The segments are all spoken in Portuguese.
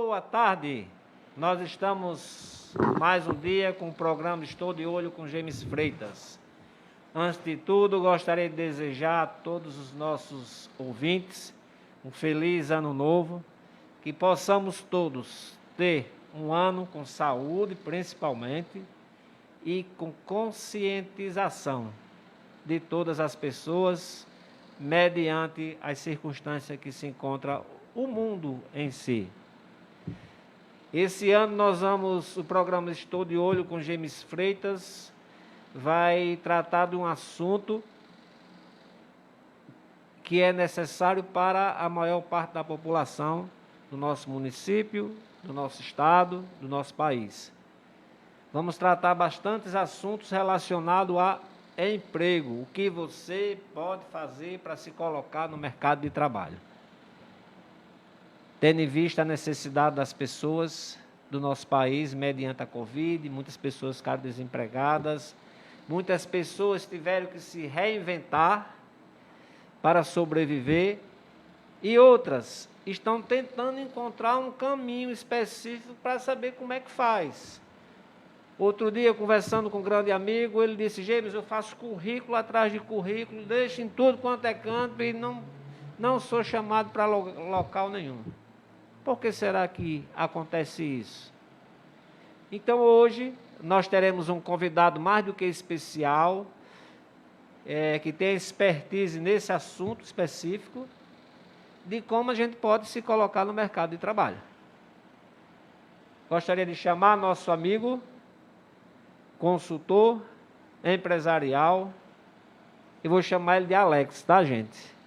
boa tarde. Nós estamos mais um dia com o programa Estou de Olho com James Freitas. Antes de tudo, gostaria de desejar a todos os nossos ouvintes um feliz ano novo, que possamos todos ter um ano com saúde, principalmente, e com conscientização de todas as pessoas, mediante as circunstâncias que se encontra o mundo em si. Esse ano o programa Estou de Olho com James Freitas vai tratar de um assunto que é necessário para a maior parte da população do nosso município, do nosso estado, do nosso país. Vamos tratar bastantes assuntos relacionados a emprego, o que você pode fazer para se colocar no mercado de trabalho. Tendo em vista a necessidade das pessoas do nosso país, mediante a Covid, muitas pessoas ficaram desempregadas, muitas pessoas tiveram que se reinventar para sobreviver e outras estão tentando encontrar um caminho específico para saber como é que faz. Outro dia, conversando com um grande amigo, ele disse: James, eu faço currículo atrás de currículo, deixo em tudo quanto é canto e não sou chamado para local nenhum. Por que será que acontece isso? Então, hoje, nós teremos um convidado mais do que especial, que tem expertise nesse assunto específico, de como a gente pode se colocar no mercado de trabalho. Gostaria de chamar nosso amigo, consultor empresarial, e vou chamar ele de Alex, tá, gente?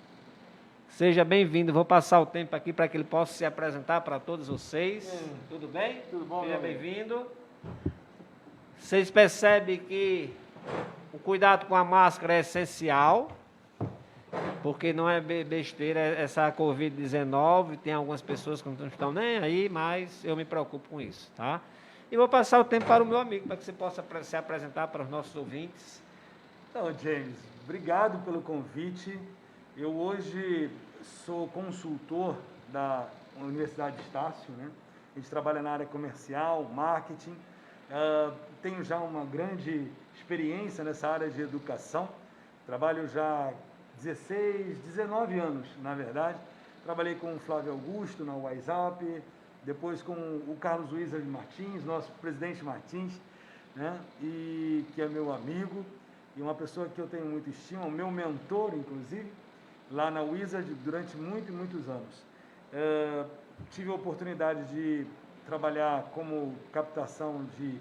Seja bem-vindo, vou passar o tempo aqui para que ele possa se apresentar para todos vocês. Tudo bem? Tudo bom, seja bem-vindo. Vocês percebem que o cuidado com a máscara é essencial, porque não é besteira essa Covid-19, tem algumas pessoas que não estão nem aí, mas eu me preocupo com isso, tá? E vou passar o tempo para o meu amigo, para que você possa se apresentar para os nossos ouvintes. Então, James, obrigado pelo convite. Eu hoje sou consultor da Universidade de Estácio, né? A gente trabalha na área comercial, marketing. Tenho já uma grande experiência nessa área de educação. Trabalho já 19 anos, na verdade. Trabalhei com o Flávio Augusto na WhatsApp, depois com o Carlos Wizard Martins, nosso presidente Martins, né? E que é meu amigo e uma pessoa que eu tenho muito estima, o meu mentor, inclusive, lá na Wizard durante muitos anos. Tive a oportunidade de trabalhar como captação de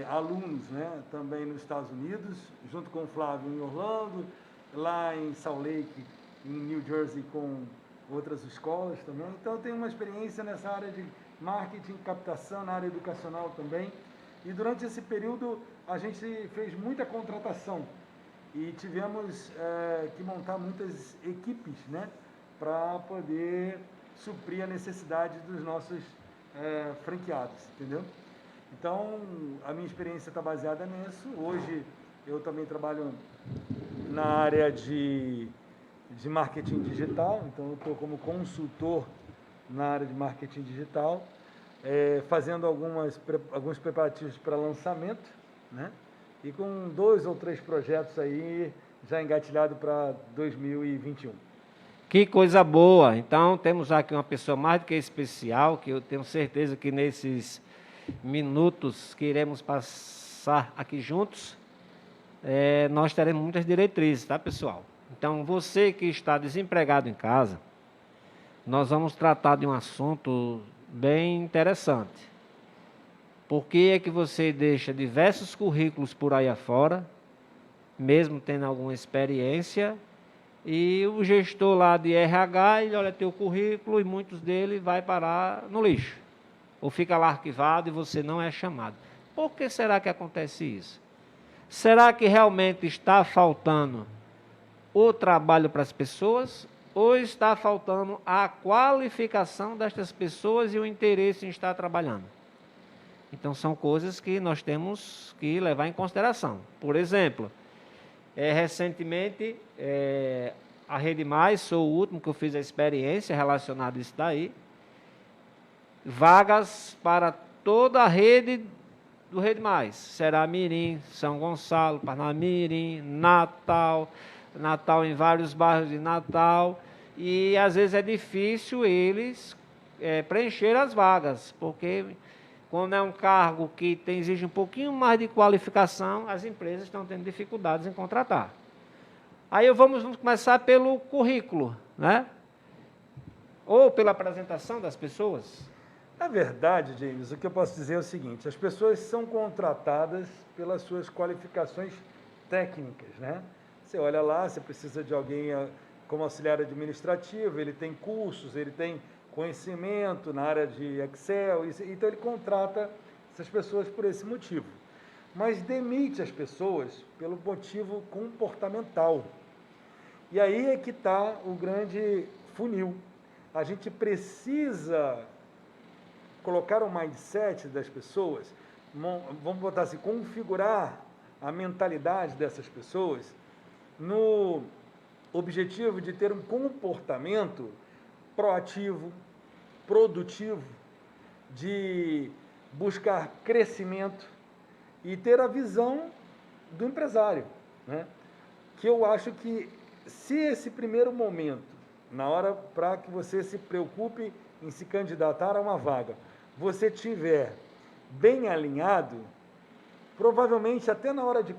alunos, né, também nos Estados Unidos, junto com o Flávio em Orlando, lá em Salt Lake, em New Jersey, com outras escolas também. Então, eu tenho uma experiência nessa área de marketing, captação, na área educacional também. E durante esse período, a gente fez muita contratação e tivemos que montar muitas equipes, né, para poder suprir a necessidade dos nossos franqueados, entendeu? Então, a minha experiência está baseada nisso. Hoje, eu também trabalho na área de marketing digital, então eu estou como consultor na área de marketing digital, fazendo alguns preparativos para lançamento, né? E com 2 ou 3 projetos aí já engatilhado para 2021. Que coisa boa! Então, temos aqui uma pessoa mais do que especial, que eu tenho certeza que nesses minutos que iremos passar aqui juntos, nós teremos muitas diretrizes, tá, pessoal? Então, você que está desempregado em casa, nós vamos tratar de um assunto bem interessante. Por que é que você deixa diversos currículos por aí afora, mesmo tendo alguma experiência, e o gestor lá de RH, ele olha teu currículo e muitos deles vai parar no lixo, ou fica lá arquivado e você não é chamado. Por que será que acontece isso? Será que realmente está faltando o trabalho para as pessoas, ou está faltando a qualificação destas pessoas e o interesse em estar trabalhando? Então, são coisas que nós temos que levar em consideração. Por exemplo, recentemente, a Rede Mais, sou o último que eu fiz a experiência relacionada a isso daí, vagas para toda a rede do Rede Mais. Será-Mirim, São Gonçalo, Parnamirim, Natal, Natal em vários bairros de Natal. E às vezes é difícil eles preencher as vagas, porque quando é um cargo que exige um pouquinho mais de qualificação, as empresas estão tendo dificuldades em contratar. Aí vamos começar pelo currículo, né? Ou pela apresentação das pessoas. Na verdade, James, o que eu posso dizer é o seguinte: as pessoas são contratadas pelas suas qualificações técnicas, né? Você olha lá, você precisa de alguém como auxiliar administrativo, ele tem cursos, ele tem conhecimento na área de Excel, então ele contrata essas pessoas por esse motivo. Mas demite as pessoas pelo motivo comportamental. E aí é que está o grande funil. A gente precisa colocar o mindset das pessoas, vamos botar assim, configurar a mentalidade dessas pessoas no objetivo de ter um comportamento proativo, produtivo, de buscar crescimento e ter a visão do empresário, né? Que eu acho que se esse primeiro momento, na hora para que você se preocupe em se candidatar a uma vaga, você tiver bem alinhado, provavelmente até na hora de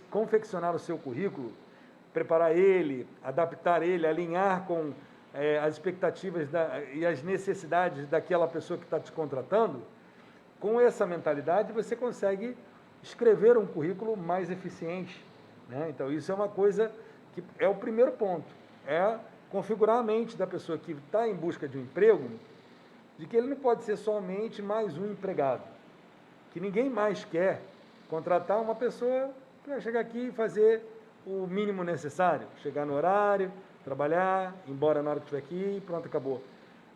confeccionar o seu currículo, preparar ele, adaptar ele, alinhar com as expectativas e as necessidades daquela pessoa que está te contratando, com essa mentalidade você consegue escrever um currículo mais eficiente, né? Então isso é uma coisa que é o primeiro ponto, é configurar a mente da pessoa que está em busca de um emprego, de que ele não pode ser somente mais um empregado, que ninguém mais quer contratar uma pessoa para chegar aqui e fazer o mínimo necessário, chegar no horário, trabalhar, ir embora na hora que estiver aqui e pronto, acabou.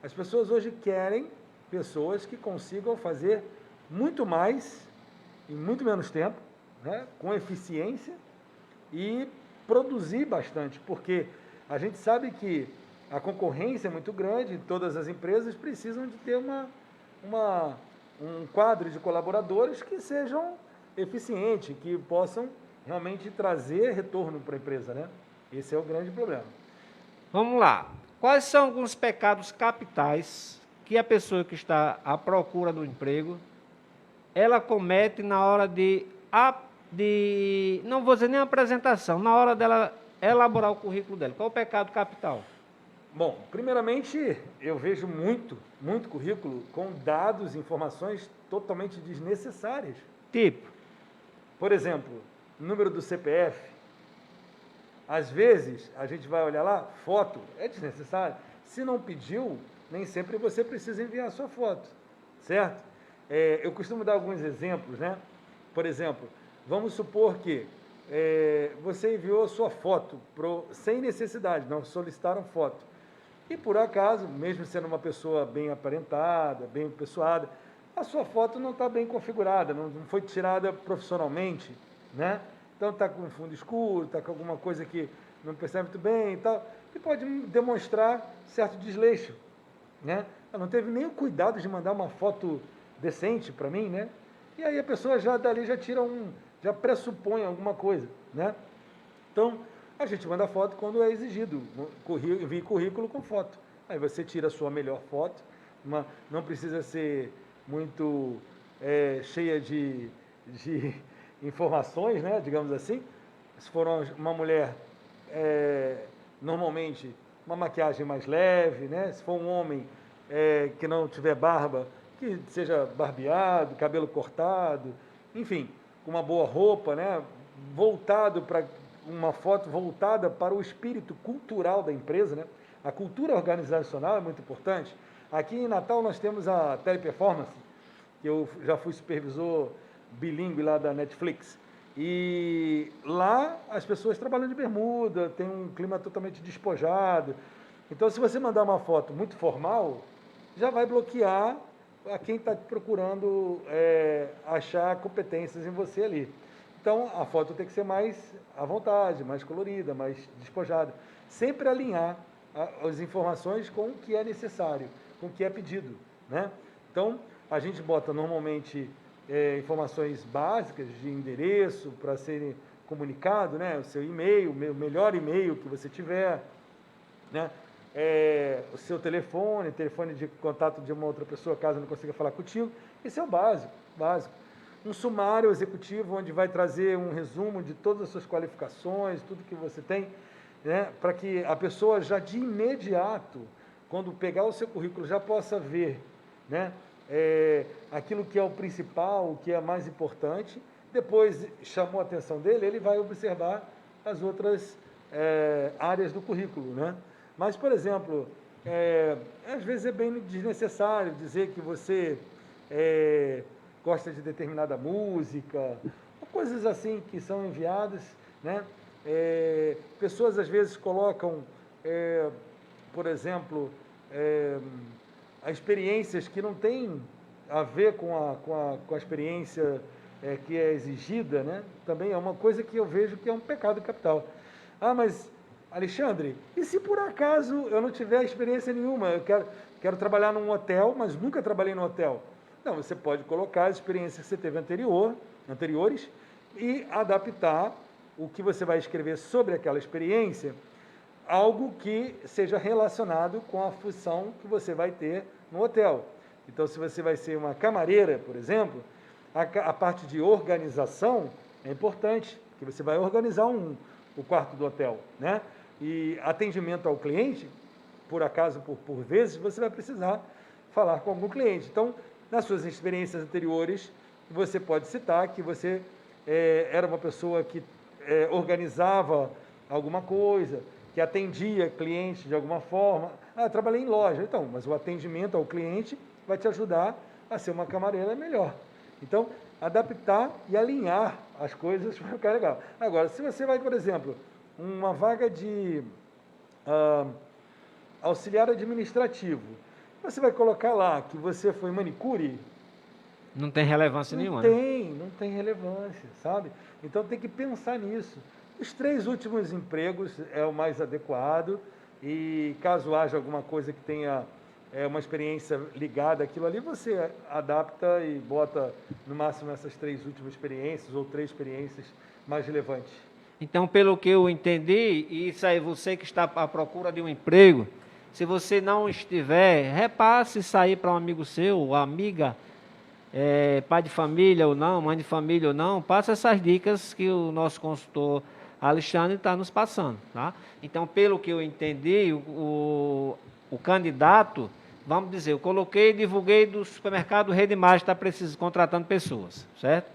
As pessoas hoje querem pessoas que consigam fazer muito mais em muito menos tempo, né, com eficiência e produzir bastante, porque a gente sabe que a concorrência é muito grande, todas as empresas precisam de ter um quadro de colaboradores que sejam eficientes, que possam realmente trazer retorno para a empresa, né? Esse é o grande problema. Vamos lá. Quais são alguns pecados capitais que a pessoa que está à procura do emprego, ela comete na hora não vou dizer nem apresentação, na hora dela elaborar o currículo dela? Qual é o pecado capital? Bom, primeiramente, eu vejo muito currículo com dados, informações totalmente desnecessárias. Tipo? Por exemplo, número do CPF. Às vezes, a gente vai olhar lá, foto, é desnecessário. Se não pediu, nem sempre você precisa enviar a sua foto, certo? Eu costumo dar alguns exemplos, né? Por exemplo, vamos supor que você enviou a sua foto sem necessidade, não solicitaram foto. E por acaso, mesmo sendo uma pessoa bem aparentada, bem apessoada, a sua foto não está bem configurada, não foi tirada profissionalmente, né? Então está com fundo escuro, está com alguma coisa que não percebe muito bem e tal, e pode demonstrar certo desleixo, né? Ela não teve nem o cuidado de mandar uma foto decente para mim, né? E aí a pessoa já dali já tira já pressupõe alguma coisa, né? Então, a gente manda foto quando é exigido, envie currículo com foto. Aí você tira a sua melhor foto, não precisa ser muito cheia de informações, né, digamos assim. Se for uma mulher, normalmente, uma maquiagem mais leve, né? Se for um homem que não tiver barba, que seja barbeado, cabelo cortado, enfim, com uma boa roupa, né? Uma foto voltada para o espírito cultural da empresa, né? A cultura organizacional é muito importante. Aqui em Natal nós temos a Teleperformance, que eu já fui supervisor bilíngue lá da Netflix. E lá as pessoas trabalham de bermuda, tem um clima totalmente despojado. Então, se você mandar uma foto muito formal, já vai bloquear a quem está procurando achar competências em você ali. Então, a foto tem que ser mais à vontade, mais colorida, mais despojada. Sempre alinhar as informações com o que é necessário, com o que é pedido, né? Então, a gente bota normalmente informações básicas de endereço para serem comunicado, né? O seu e-mail, o melhor e-mail que você tiver, né? O seu telefone de contato de uma outra pessoa, caso não consiga falar contigo. Esse é o básico, básico. Um sumário executivo, onde vai trazer um resumo de todas as suas qualificações, tudo que você tem, né? Para que a pessoa já de imediato, quando pegar o seu currículo, já possa ver, né? Aquilo que é o principal, o que é mais importante. Depois chamou a atenção dele, ele vai observar as outras áreas do currículo, né? Mas, por exemplo, às vezes é bem desnecessário dizer que você gosta de determinada música, coisas assim que são enviadas, né? Pessoas às vezes colocam, por exemplo, experiências que não têm a ver com a experiência que é exigida, né? Também é uma coisa que eu vejo que é um pecado capital. Ah, mas, Alexandre, e se por acaso eu não tiver experiência nenhuma, eu quero trabalhar num hotel, mas nunca trabalhei no hotel? Não, você pode colocar as experiências que você teve anteriores e adaptar o que você vai escrever sobre aquela experiência, algo que seja relacionado com a função que você vai ter no hotel. Então, se você vai ser uma camareira, por exemplo, a parte de organização é importante, porque você vai organizar o quarto do hotel, né? E atendimento ao cliente, por acaso, por vezes, você vai precisar falar com algum cliente. Então, nas suas experiências anteriores, você pode citar que você era uma pessoa que organizava alguma coisa, que atendia cliente de alguma forma. Ah, trabalhei em loja. Então, mas o atendimento ao cliente vai te ajudar a ser uma camareira melhor. Então, adaptar e alinhar as coisas para ficar legal. Agora, se você vai, por exemplo, uma vaga de auxiliar administrativo, você vai colocar lá que você foi manicure? Não tem relevância nenhuma. Não tem relevância, sabe? Então tem que pensar nisso. Os 3 últimos empregos é o mais adequado e caso haja alguma coisa que tenha uma experiência ligada àquilo ali, você adapta e bota no máximo essas 3 últimas experiências ou 3 experiências mais relevantes. Então, pelo que eu entendi, isso aí, você que está à procura de um emprego, se você não estiver, repasse isso aí para um amigo seu, amiga, pai de família ou não, mãe de família ou não, passa essas dicas que o nosso consultor Alexandre está nos passando, tá? Então, pelo que eu entendi, o candidato, vamos dizer, eu coloquei, divulguei do supermercado Rede Mais, está contratando pessoas, certo?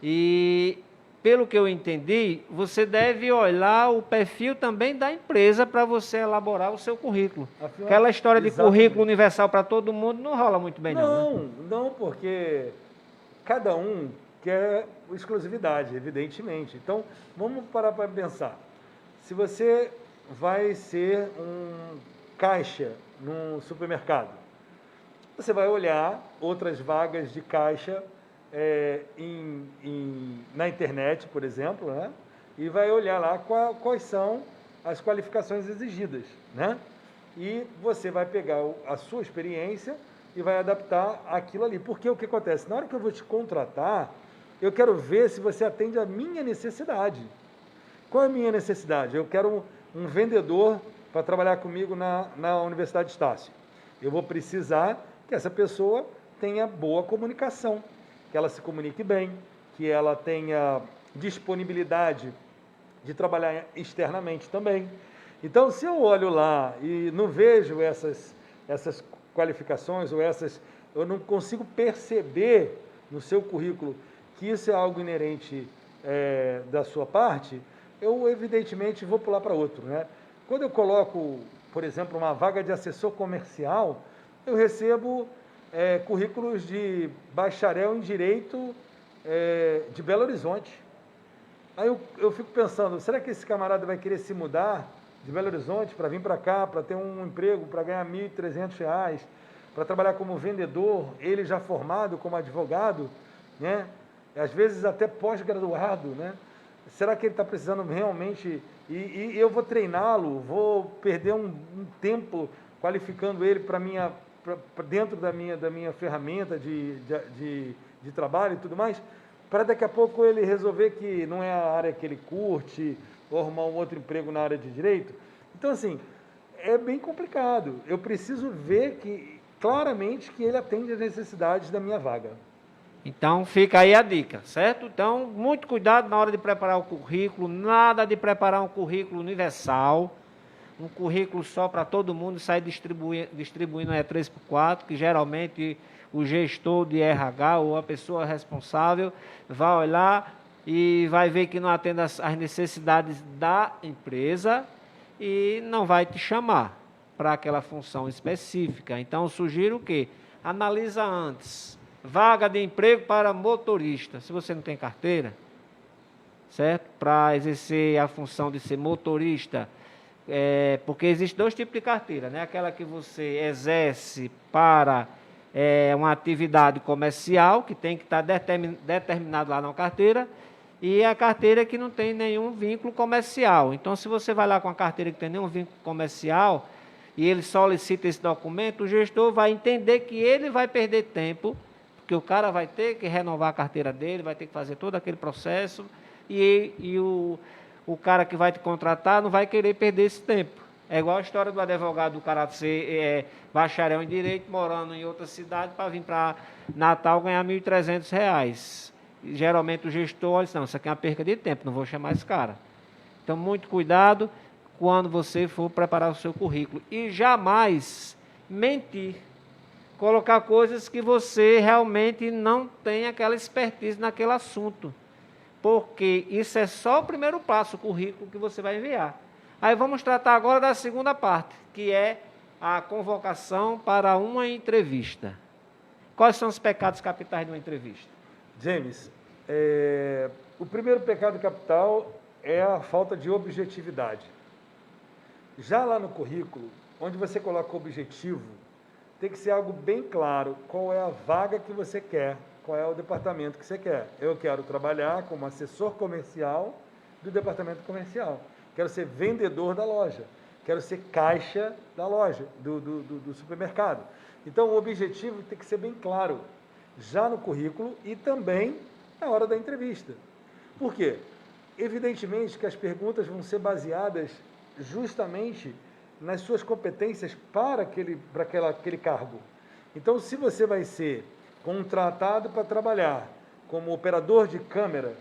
E, pelo que eu entendi, você deve olhar o perfil também da empresa para você elaborar o seu currículo. Afinal, aquela história de currículo universal para todo mundo não rola muito bem, não. Né? Não, porque cada um quer exclusividade, evidentemente. Então, vamos parar para pensar. Se você vai ser um caixa num supermercado, você vai olhar outras vagas de caixa na internet, por exemplo, né? E vai olhar lá quais são as qualificações exigidas, né? E você vai pegar a sua experiência e vai adaptar aquilo ali. Porque o que acontece? Na hora que eu vou te contratar, eu quero ver se você atende a minha necessidade. Qual é a minha necessidade? Eu quero um vendedor para trabalhar comigo na Universidade Estácio. Eu vou precisar que essa pessoa tenha boa comunicação, que ela se comunique bem, que ela tenha disponibilidade de trabalhar externamente também. Então, se eu olho lá e não vejo essas qualificações ou eu não consigo perceber no seu currículo que isso é algo inerente da sua parte, eu evidentemente vou pular para outro, né? Quando eu coloco, por exemplo, uma vaga de assessor comercial, eu recebo currículos de bacharel em Direito de Belo Horizonte. Aí eu fico pensando, será que esse camarada vai querer se mudar de Belo Horizonte para vir para cá, para ter um emprego, para ganhar R$ 1.300, para trabalhar como vendedor, ele já formado como advogado, né? Às vezes até pós-graduado, né? Será que ele está precisando realmente... E eu vou treiná-lo, vou perder um tempo qualificando ele para dentro da minha ferramenta de trabalho e tudo mais, para daqui a pouco ele resolver que não é a área que ele curte, ou arrumar um outro emprego na área de direito. Então, assim, é bem complicado. Eu preciso ver claramente que ele atende às necessidades da minha vaga. Então, fica aí a dica, certo? Então, muito cuidado na hora de preparar o currículo, nada de preparar um currículo universal, um currículo só para todo mundo, sair distribuindo 3x4, que geralmente o gestor de RH ou a pessoa responsável vai olhar e vai ver que não atende às necessidades da empresa e não vai te chamar para aquela função específica. Então, eu sugiro que analisa antes. Vaga de emprego para motorista. Se você não tem carteira, certo? Para exercer a função de ser motorista, porque existem dois tipos de carteira, né? Aquela que você exerce para uma atividade comercial, que tem que estar determinado lá na carteira, e a carteira que não tem nenhum vínculo comercial. Então, se você vai lá com a carteira que tem nenhum vínculo comercial e ele solicita esse documento, o gestor vai entender que ele vai perder tempo, porque o cara vai ter que renovar a carteira dele, vai ter que fazer todo aquele processo, e o cara que vai te contratar não vai querer perder esse tempo. É igual a história do advogado, do cara ser bacharel em Direito, morando em outra cidade, para vir para Natal ganhar R$ 1.300. E, geralmente o gestor olha, não, isso aqui é uma perca de tempo, não vou chamar esse cara. Então, muito cuidado quando você for preparar o seu currículo. E jamais mentir. Colocar coisas que você realmente não tem aquela expertise naquele assunto. Porque isso é só o primeiro passo, o currículo que você vai enviar. Aí vamos tratar agora da segunda parte, que é a convocação para uma entrevista. Quais são os pecados capitais de uma entrevista? James, o primeiro pecado capital é a falta de objetividade. Já lá no currículo, onde você coloca objetivo, tem que ser algo bem claro, qual é a vaga que você quer, qual é o departamento que você quer. Eu quero trabalhar como assessor comercial do departamento comercial. Quero ser vendedor da loja. Quero ser caixa da loja, do supermercado. Então, o objetivo tem que ser bem claro, já no currículo e também na hora da entrevista. Por quê? Evidentemente que as perguntas vão ser baseadas justamente nas suas competências para aquele cargo. Então, se você vai ser contratado para trabalhar como operador de câmera,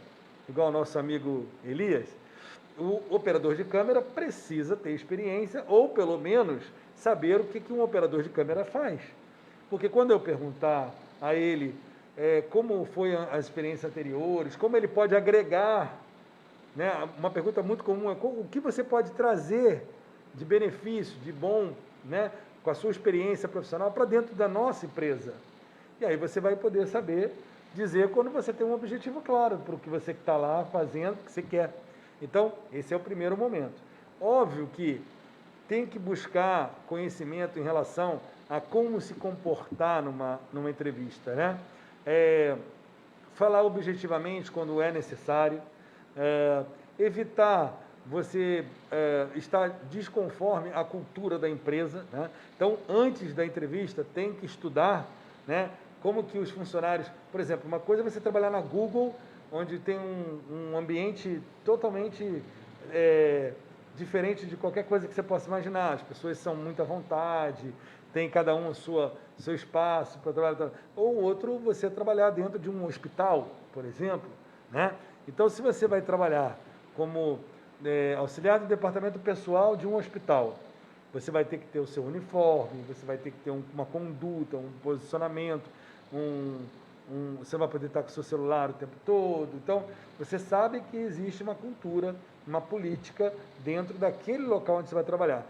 igual o nosso amigo Elias, o operador de câmera precisa ter experiência ou, pelo menos, saber o que um operador de câmera faz. Porque quando eu perguntar a ele como foi as experiências anteriores, como ele pode agregar, né? Uma pergunta muito comum é o que você pode trazer de benefício, de bom, né, com a sua experiência profissional para dentro da nossa empresa. E aí você vai poder saber dizer quando você tem um objetivo claro para o que você está lá fazendo, o que você quer. Então, esse é o primeiro momento. Óbvio que tem que buscar conhecimento em relação a como se comportar numa entrevista, né? Falar objetivamente quando é necessário, evitar você estar desconforme a cultura da empresa, né? Então, antes da entrevista, tem que estudar, né, como que os funcionários... Por exemplo, uma coisa é você trabalhar na Google, onde tem um ambiente totalmente diferente de qualquer coisa que você possa imaginar. As pessoas são muito à vontade, tem cada um seu espaço para trabalhar. Ou outro, você trabalhar dentro de um hospital, por exemplo, né? Então, se você vai trabalhar como auxiliar do departamento pessoal de um hospital, você vai ter que ter o seu uniforme, você vai ter que ter uma conduta, um posicionamento, você vai poder estar com o seu celular o tempo todo. Então, você sabe que existe uma cultura, uma política dentro daquele local onde você vai trabalhar.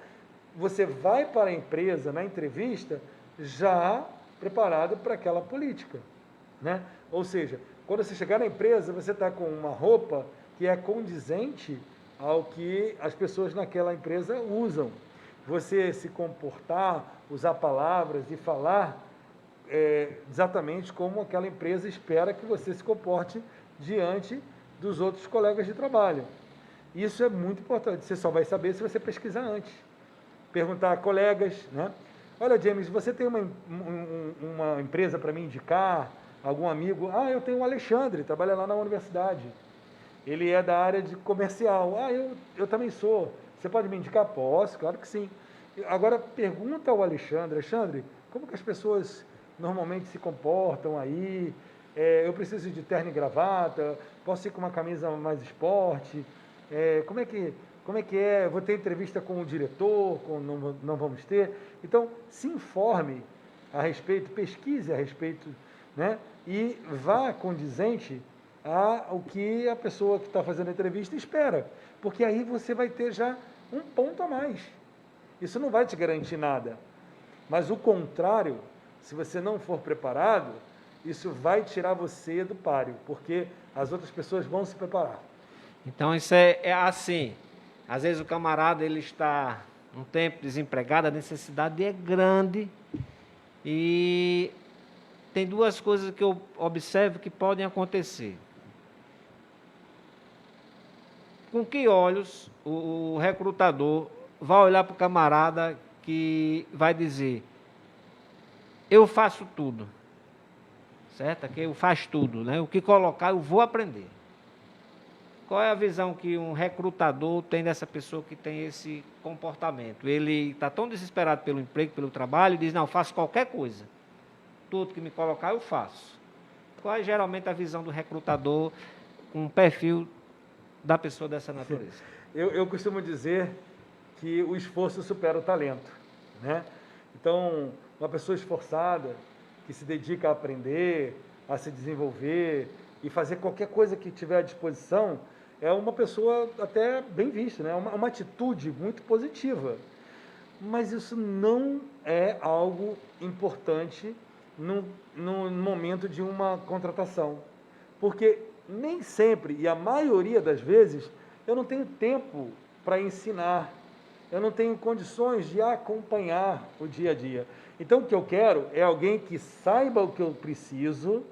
Você vai para a empresa, na entrevista, já preparado para aquela política, né? Ou seja, quando você chegar na empresa, você está com uma roupa que é condizente ao que as pessoas naquela empresa usam. Você se comportar, usar palavras e falar exatamente como aquela empresa espera que você se comporte diante dos outros colegas de trabalho. Isso é muito importante. Você só vai saber se você pesquisar antes. Perguntar a colegas, né? olha, James, você tem uma empresa para me indicar? Algum amigo? Ah, eu tenho o Alexandre, trabalha lá na universidade. Ele é da área de comercial. Ah, eu também sou. Você pode me indicar? Posso, claro que sim. Agora, pergunta ao Alexandre. Alexandre, como que as pessoas normalmente se comportam aí? Eu preciso de terno e gravata? Posso ir com uma camisa mais esporte? Como é que é? Vou ter entrevista com o diretor? Não vamos ter? Então, se informe a respeito, pesquise a respeito, né? E vá condizente ao que a pessoa que está fazendo a entrevista espera, porque aí você vai ter já um ponto a mais. Isso não vai te garantir nada, mas o contrário, se você não for preparado, isso vai tirar você do páreo, porque as outras pessoas vão se preparar. Então isso é assim, às vezes o camarada ele está um tempo desempregado, a necessidade é grande e tem duas coisas que eu observo que podem acontecer. Com que olhos o recrutador vai olhar para o camarada que vai dizer, eu faço tudo, certo? Aqui eu faço tudo, né? O que colocar eu vou aprender. Qual é a visão que um recrutador tem dessa pessoa que tem esse comportamento? Ele está tão desesperado pelo emprego, pelo trabalho, e diz, não, eu faço qualquer coisa. Tudo que me colocar, eu faço. Qual é geralmente a visão do recrutador com um perfil da pessoa dessa natureza? Eu costumo dizer que o esforço supera o talento, né? Então, uma pessoa esforçada, que se dedica a aprender, a se desenvolver e fazer qualquer coisa que tiver à disposição, é uma pessoa até bem vista, né? Uma atitude muito positiva. Mas isso não é algo importante no momento de uma contratação. Porque nem sempre, e a maioria das vezes, eu não tenho tempo para ensinar, eu não tenho condições de acompanhar o dia a dia. Então, o que eu quero é alguém que saiba o que eu preciso,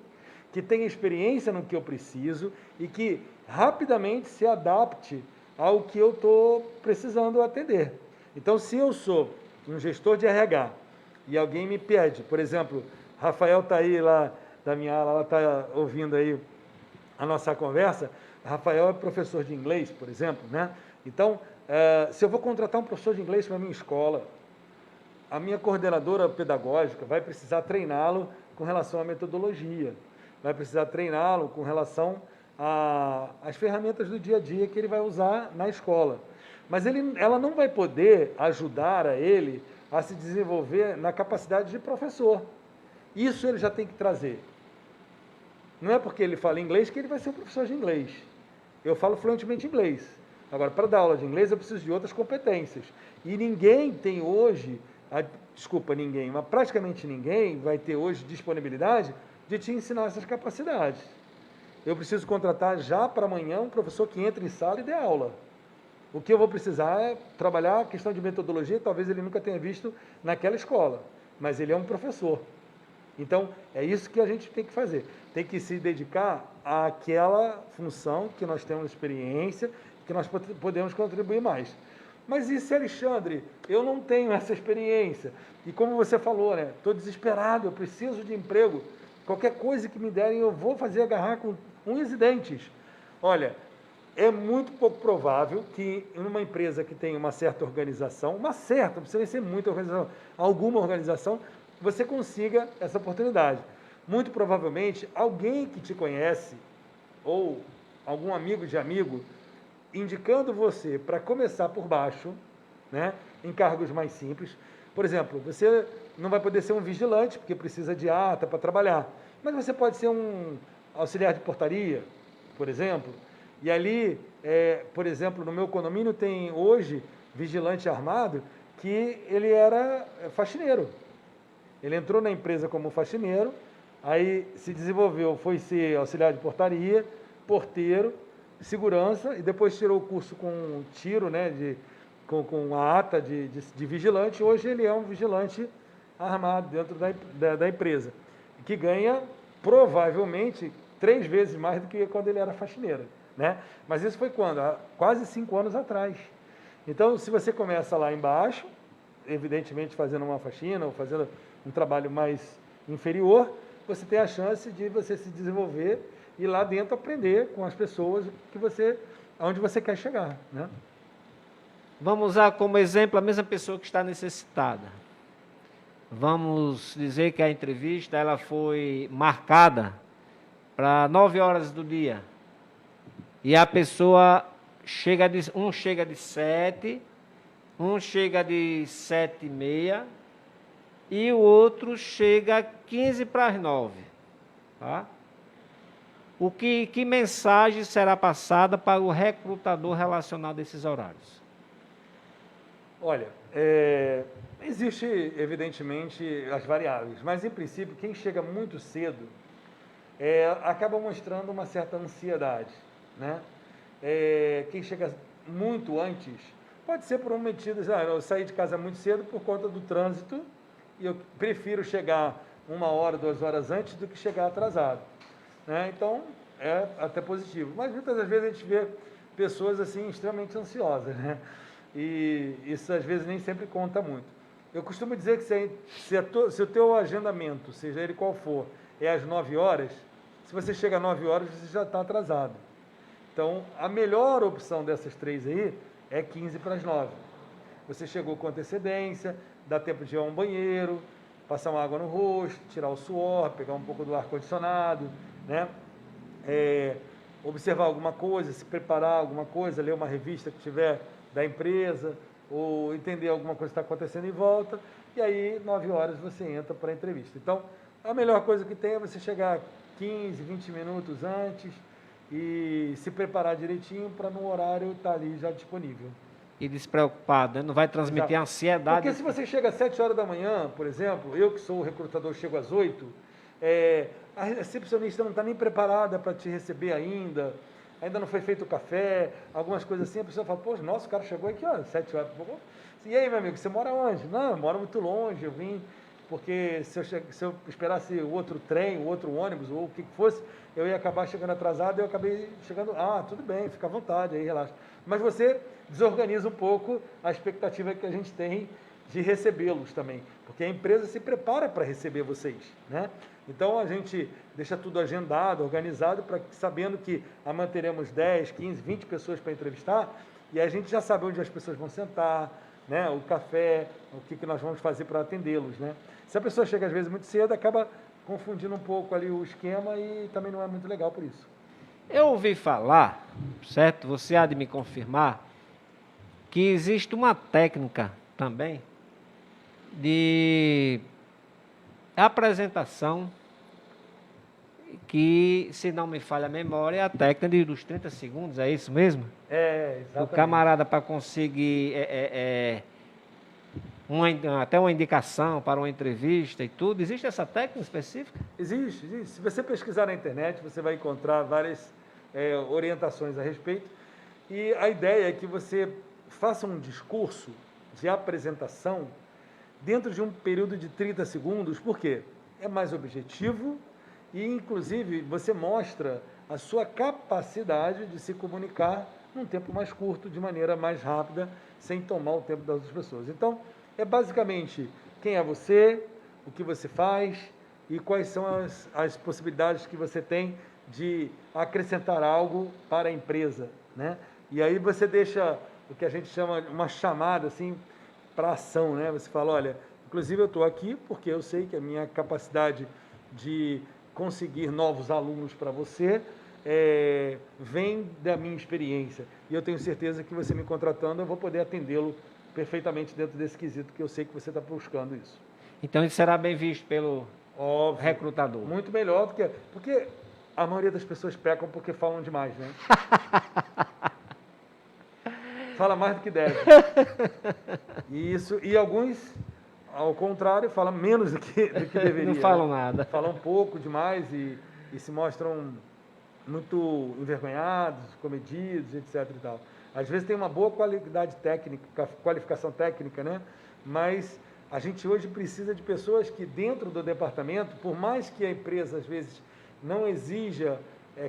que tenha experiência no que eu preciso e que rapidamente se adapte ao que eu estou precisando atender. Então, se eu sou um gestor de RH e alguém me pede, por exemplo, Rafael está aí lá da minha ala, ela está ouvindo aí a nossa conversa, Rafael é professor de inglês, por exemplo, né? Então, se eu vou contratar um professor de inglês para a minha escola, a minha coordenadora pedagógica vai precisar treiná-lo com relação à metodologia, vai precisar treiná-lo com relação às ferramentas do dia a dia que ele vai usar na escola. Mas ela não vai poder ajudar a ele a se desenvolver na capacidade de professor. Isso ele já tem que trazer. Não é porque ele fala inglês que ele vai ser um professor de inglês. Eu falo fluentemente inglês. Agora, para dar aula de inglês, eu preciso de outras competências. E ninguém tem hoje, ninguém, mas praticamente ninguém vai ter hoje disponibilidade de te ensinar essas capacidades. Eu preciso contratar já para amanhã um professor que entre em sala e dê aula. O que eu vou precisar é trabalhar a questão de metodologia, talvez ele nunca tenha visto naquela escola, mas ele é um professor. Então, é isso que a gente tem que fazer. Tem que se dedicar àquela função que nós temos experiência, que nós podemos contribuir mais. Mas e se, Alexandre, eu não tenho essa experiência? E como você falou, né? Estou desesperado, eu preciso de emprego. Qualquer coisa que me derem, eu vou fazer agarrar com unhas e dentes. Olha, é muito pouco provável que em uma empresa que tem uma certa organização, não precisa nem ser muita organização, alguma organização, você consiga essa oportunidade. Muito provavelmente, alguém que te conhece, ou algum amigo de amigo, indicando você para começar por baixo, né, em cargos mais simples. Por exemplo, você não vai poder ser um vigilante, porque precisa de ata para trabalhar, mas você pode ser um auxiliar de portaria, por exemplo, e ali, por exemplo, no meu condomínio tem hoje vigilante armado que ele era faxineiro. Ele entrou na empresa como faxineiro, aí se desenvolveu, foi ser auxiliar de portaria, porteiro, segurança, e depois tirou o curso com tiro, né, com a ata de vigilante. Hoje ele é um vigilante armado dentro da empresa, que ganha provavelmente 3 vezes mais do que quando ele era faxineiro, né? Mas isso foi quando? Há quase 5 anos atrás. Então, se você começa lá embaixo, evidentemente, fazendo uma faxina ou fazendo um trabalho mais inferior, você tem a chance de você se desenvolver e lá dentro aprender com as pessoas aonde você quer chegar, né? Vamos usar como exemplo a mesma pessoa que está necessitada. Vamos dizer que a entrevista ela foi marcada para 9 horas do dia. E a pessoa um chega de 7, um chega de 7h30 e o outro chega 15 para as 9. Tá? Que mensagem será passada para o recrutador relacionado a esses horários? Olha, existe, evidentemente, as variáveis, mas, em princípio, quem chega muito cedo acaba mostrando uma certa ansiedade, né? Quem chega muito antes, pode ser por um motivo, eu saí de casa muito cedo por conta do trânsito e eu prefiro chegar 1 hora, 2 horas antes do que chegar atrasado, né? Então, é até positivo. Mas, muitas das vezes, a gente vê pessoas, assim, extremamente ansiosas, né? E isso, às vezes, nem sempre conta muito. Eu costumo dizer que se o teu agendamento, seja ele qual for, é às 9 horas, se você chega às 9 horas, você já está atrasado. Então, a melhor opção dessas 3 aí é 15 para as 9. Você chegou com antecedência, dá tempo de ir a um banheiro, passar uma água no rosto, tirar o suor, pegar um pouco do ar-condicionado, né? Observar alguma coisa, se preparar alguma coisa, ler uma revista que tiver da empresa, ou entender alguma coisa que está acontecendo em volta, e aí, 9 horas, você entra para a entrevista. Então, a melhor coisa que tem é você chegar 15, 20 minutos antes e se preparar direitinho para no horário estar ali já disponível. E despreocupado, né? Não vai transmitir Exato. Ansiedade. Porque se você chega às 7 horas da manhã, por exemplo, eu que sou o recrutador chego às 8, a recepcionista não está nem preparada para te receber ainda não foi feito o café, algumas coisas assim, a pessoa fala, poxa, nossa, o cara chegou aqui, ó, 7 horas. E aí, meu amigo, você mora onde? Não, eu moro muito longe, eu vim, porque se eu esperasse o outro trem, o outro ônibus, ou o que fosse, eu ia acabar chegando atrasado, eu acabei chegando, tudo bem, fica à vontade, aí relaxa. Mas você desorganiza um pouco a expectativa que a gente tem de recebê-los também, porque a empresa se prepara para receber vocês, né? Então, a gente deixa tudo agendado, organizado, sabendo que manteremos 10, 15, 20 pessoas para entrevistar, e a gente já sabe onde as pessoas vão sentar, né? O café, o que nós vamos fazer para atendê-los, né? Se a pessoa chega, às vezes, muito cedo, acaba confundindo um pouco ali o esquema e também não é muito legal por isso. Eu ouvi falar, certo? Você há de me confirmar, que existe uma técnica também de apresentação que, se não me falha a memória, é a técnica dos 30 segundos, é isso mesmo? Exatamente. O camarada, para conseguir até uma indicação para uma entrevista e tudo, existe essa técnica específica? Existe. Se você pesquisar na internet, você vai encontrar várias orientações a respeito. E a ideia é que você faça um discurso de apresentação dentro de um período de 30 segundos, por quê? É mais objetivo e, inclusive, você mostra a sua capacidade de se comunicar num tempo mais curto, de maneira mais rápida, sem tomar o tempo das outras pessoas. Então, é basicamente quem é você, o que você faz e quais são as possibilidades que você tem de acrescentar algo para a empresa, né? E aí você deixa o que a gente chama uma chamada, assim, para ação, né? Você fala, olha, inclusive eu estou aqui porque eu sei que a minha capacidade de conseguir novos alunos para você vem da minha experiência. E eu tenho certeza que você me contratando, eu vou poder atendê-lo perfeitamente dentro desse quesito que eu sei que você está buscando isso. Então isso será bem visto pelo recrutador. Muito melhor, porque a maioria das pessoas pecam porque falam demais, né? Fala mais do que deve. E alguns, ao contrário, falam menos do que deveria. Não falam nada. Falam um pouco demais e se mostram muito envergonhados, comedidos, etc. e tal. Às vezes tem uma boa qualificação técnica, né? Mas a gente hoje precisa de pessoas que dentro do departamento, por mais que a empresa às vezes não exija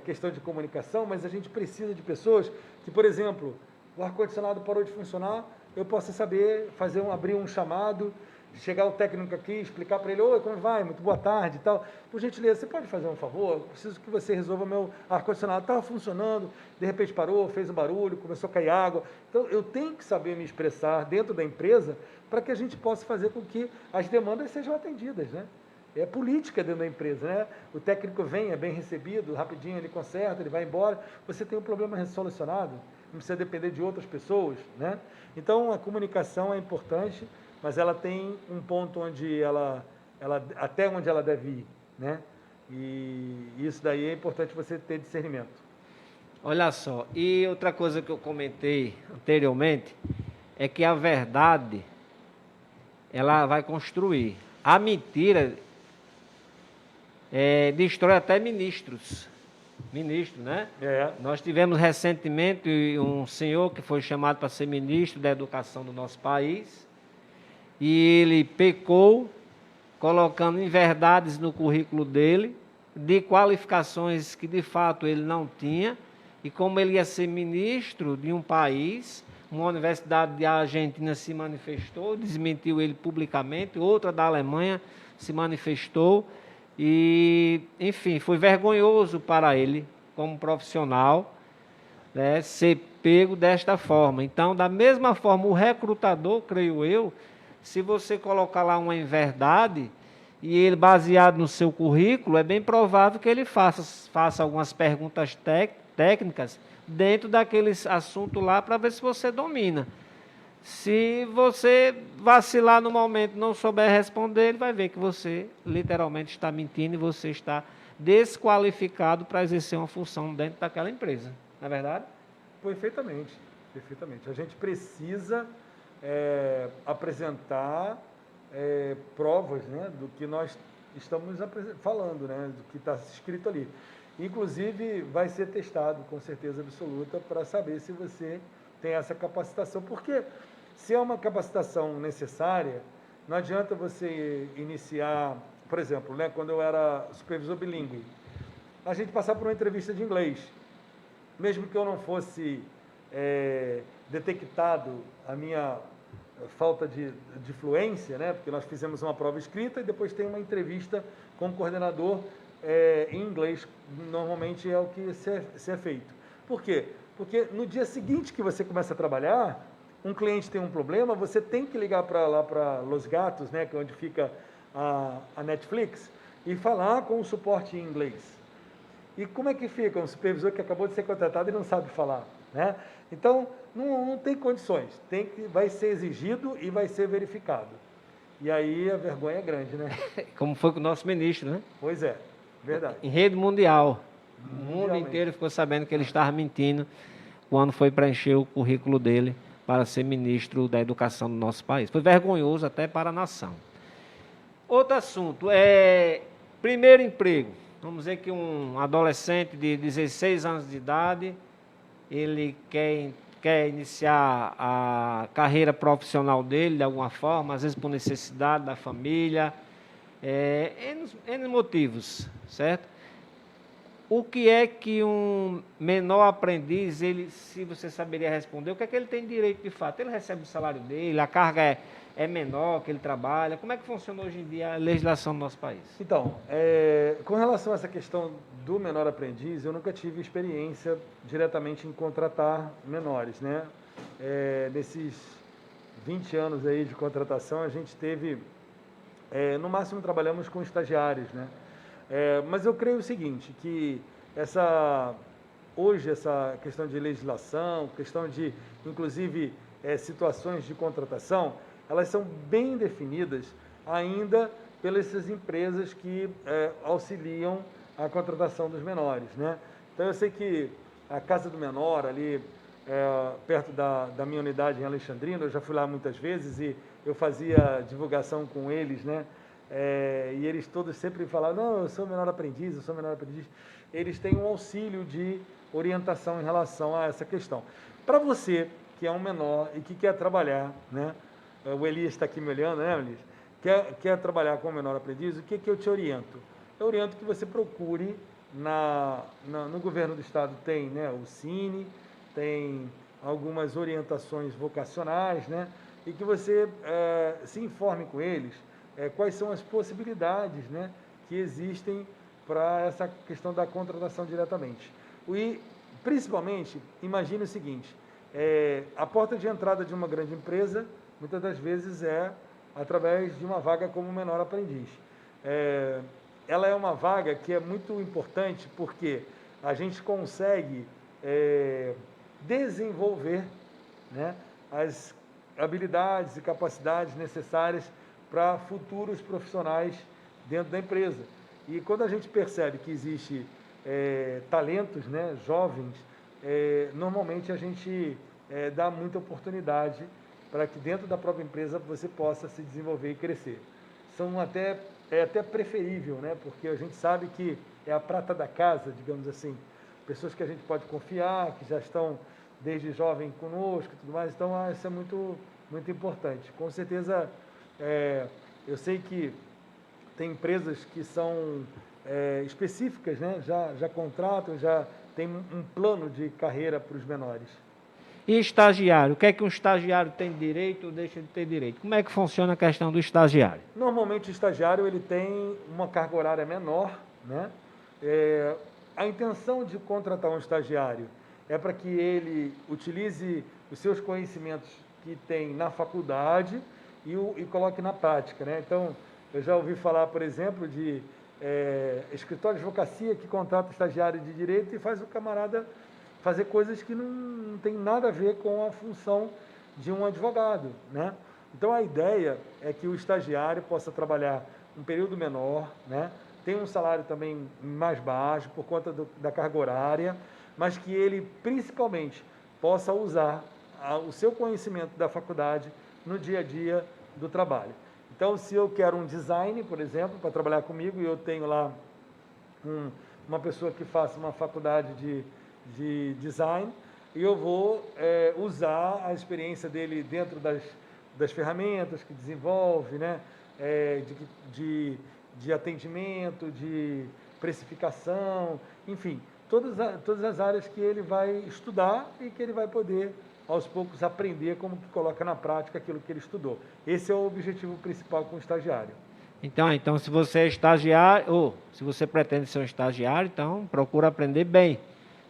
questão de comunicação, mas a gente precisa de pessoas que, por exemplo, o ar-condicionado parou de funcionar, eu possa saber abrir um chamado, chegar o técnico aqui, explicar para ele, oi, como vai? Muito boa tarde e tal. Por gentileza, você pode fazer um favor? Eu preciso que você resolva meu ar-condicionado. Estava funcionando, de repente parou, fez um barulho, começou a cair água. Então, eu tenho que saber me expressar dentro da empresa para que a gente possa fazer com que as demandas sejam atendidas, né? É política dentro da empresa, né? O técnico vem, é bem recebido, rapidinho ele conserta, ele vai embora, você tem um problema solucionado, não precisa depender de outras pessoas, né? Então, a comunicação é importante, mas ela tem um ponto onde até onde ela deve ir, né? E isso daí é importante você ter discernimento. Olha só, e outra coisa que eu comentei anteriormente é que a verdade, ela vai construir. A mentira destrói até ministros, né? Nós tivemos recentemente um senhor que foi chamado para ser ministro da educação do nosso país, e ele pecou, colocando inverdades no currículo dele, de qualificações que de fato ele não tinha, e como ele ia ser ministro de um país, uma universidade da Argentina se manifestou, desmentiu ele publicamente, outra da Alemanha se manifestou, e, enfim, foi vergonhoso para ele, como profissional, né, ser pego desta forma. Então, da mesma forma, o recrutador, creio eu, se você colocar lá uma inverdade, e ele baseado no seu currículo, é bem provável que ele faça algumas perguntas técnicas dentro daqueles assuntos lá, para ver se você domina. Se você vacilar no momento e não souber responder, ele vai ver que você literalmente está mentindo e você está desqualificado para exercer uma função dentro daquela empresa. Não é verdade? Perfeitamente, perfeitamente. A gente precisa apresentar provas, né, do que nós estamos falando, né, do que está escrito ali. Inclusive, vai ser testado com certeza absoluta para saber se você tem essa capacitação, porque se é uma capacitação necessária, não adianta você iniciar, por exemplo, né, quando eu era supervisor bilíngue, a gente passar por uma entrevista de inglês, mesmo que eu não fosse detectado a minha falta de fluência, né, porque nós fizemos uma prova escrita e depois tem uma entrevista com o coordenador em inglês, normalmente é o que se é feito. Por quê? Porque no dia seguinte que você começa a trabalhar, um cliente tem um problema, você tem que ligar para lá para Los Gatos, né, que é onde fica a Netflix, e falar com o suporte em inglês. E como é que fica um supervisor que acabou de ser contratado e não sabe falar, né? Então, não tem condições, vai ser exigido e vai ser verificado. E aí a vergonha é grande, né? Como foi com o nosso ministro, né? Pois é, verdade. Em rede mundial. O mundo inteiro ficou sabendo que ele estava mentindo quando foi preencher o currículo dele para ser ministro da educação do nosso país. Foi vergonhoso até para a nação. Outro assunto primeiro emprego. Vamos dizer que um adolescente de 16 anos de idade, ele quer iniciar a carreira profissional dele de alguma forma, às vezes por necessidade da família, N motivos, certo? O que é que um menor aprendiz, se você saberia responder, o que é que ele tem direito de fato? Ele recebe o salário dele, a carga é menor que ele trabalha. Como é que funciona hoje em dia a legislação do nosso país? Então, com relação a essa questão do menor aprendiz, eu nunca tive experiência diretamente em contratar menores, né? Nesses 20 anos aí de contratação, a gente teve, no máximo trabalhamos com estagiários, né? Mas eu creio o seguinte, que hoje essa questão de legislação, questão de, inclusive, situações de contratação, elas são bem definidas ainda pelas empresas que auxiliam a contratação dos menores, né? Então, eu sei que a Casa do Menor, ali perto da minha unidade em Alexandrina, eu já fui lá muitas vezes e eu fazia divulgação com eles, né? E eles todos sempre falavam, não, eu sou menor aprendiz, eu sou menor aprendiz. Eles têm um auxílio de orientação em relação a essa questão. Para você, que é um menor e que quer trabalhar, né? O Elias está aqui me olhando, né, Elias? Quer trabalhar com o menor aprendiz, o que eu te oriento? Eu oriento que você procure no governo do estado, tem, né, o Cine, tem algumas orientações vocacionais, né? E que você se informe com eles quais são as possibilidades, né, que existem para essa questão da contratação diretamente. E, principalmente, imagine o seguinte, a porta de entrada de uma grande empresa, muitas das vezes é através de uma vaga como menor aprendiz. Ela é uma vaga que é muito importante porque a gente consegue desenvolver, né, as habilidades e capacidades necessárias para futuros profissionais dentro da empresa. E quando a gente percebe que existe talentos, né, jovens, normalmente a gente dá muita oportunidade para que dentro da própria empresa você possa se desenvolver e crescer. É até preferível, né, porque a gente sabe que é a prata da casa, digamos assim, pessoas que a gente pode confiar, que já estão desde jovem conosco e tudo mais, então isso é muito, muito importante. Com certeza, eu sei que tem empresas que são específicas, né? Já contratam, já tem um plano de carreira para os menores. E estagiário? O que é que um estagiário tem direito ou deixa de ter direito? Como é que funciona a questão do estagiário? Normalmente o estagiário ele tem uma carga horária menor, né? A intenção de contratar um estagiário é para que ele utilize os seus conhecimentos que tem na faculdade e coloque na prática, né? Então, eu já ouvi falar, por exemplo, de escritório de advocacia que contrata estagiário de direito e faz o camarada fazer coisas que não tem nada a ver com a função de um advogado, né? Então, a ideia é que o estagiário possa trabalhar um período menor, né? Tem um salário também mais baixo por conta da carga horária, mas que ele, principalmente, possa usar o seu conhecimento da faculdade no dia a dia do trabalho. Então, se eu quero um design, por exemplo, para trabalhar comigo, e eu tenho lá uma pessoa que faça uma faculdade de design, e eu vou usar a experiência dele dentro das ferramentas que desenvolve, né? De atendimento, de precificação, enfim, todas as áreas que ele vai estudar e que ele vai poder, aos poucos, aprender como que coloca na prática aquilo que ele estudou. Esse é o objetivo principal com o estagiário. Então, se você é estagiário, ou se você pretende ser um estagiário, então procura aprender bem.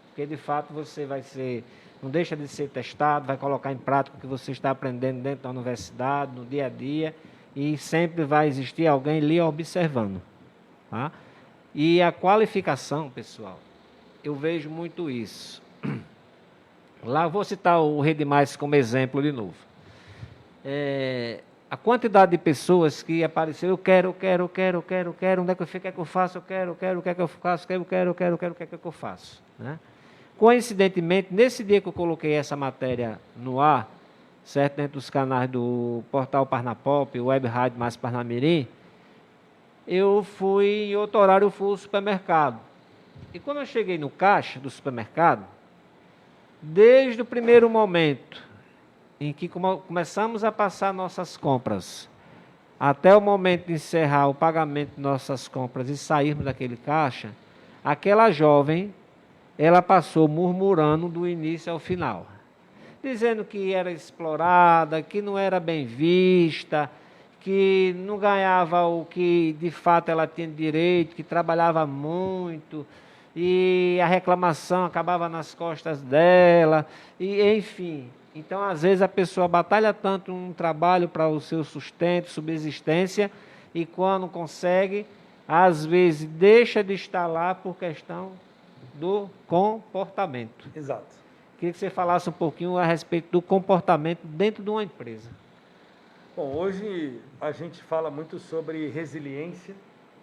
Porque, de fato, você não deixa de ser testado, vai colocar em prática o que você está aprendendo dentro da universidade, no dia a dia, e sempre vai existir alguém lhe observando. Tá? E a qualificação, pessoal, eu vejo muito isso. Lá vou citar o Redmais como exemplo de novo. A quantidade de pessoas que apareceu, eu quero, onde é que eu fico, o que é que eu faço, o que é que eu faço, o que é que eu faço. Né? Coincidentemente, nesse dia que eu coloquei essa matéria no ar, certo, dentro dos canais do Portal Parnapop, Web Rádio Mais Parnamirim, eu fui, em outro horário, eu fui ao supermercado. E quando eu cheguei no caixa do supermercado, desde o primeiro momento em que começamos a passar nossas compras, até o momento de encerrar o pagamento de nossas compras e sairmos daquele caixa, aquela jovem, ela passou murmurando do início ao final, dizendo que era explorada, que não era bem vista, que não ganhava o que de fato ela tinha direito, que trabalhava muito, e a reclamação acabava nas costas dela, e enfim. Então, às vezes, a pessoa batalha tanto num trabalho para o seu sustento, subsistência, e quando consegue, às vezes deixa de estar lá por questão do comportamento. Exato. Queria que você falasse um pouquinho a respeito do comportamento dentro de uma empresa. Bom, hoje a gente fala muito sobre resiliência,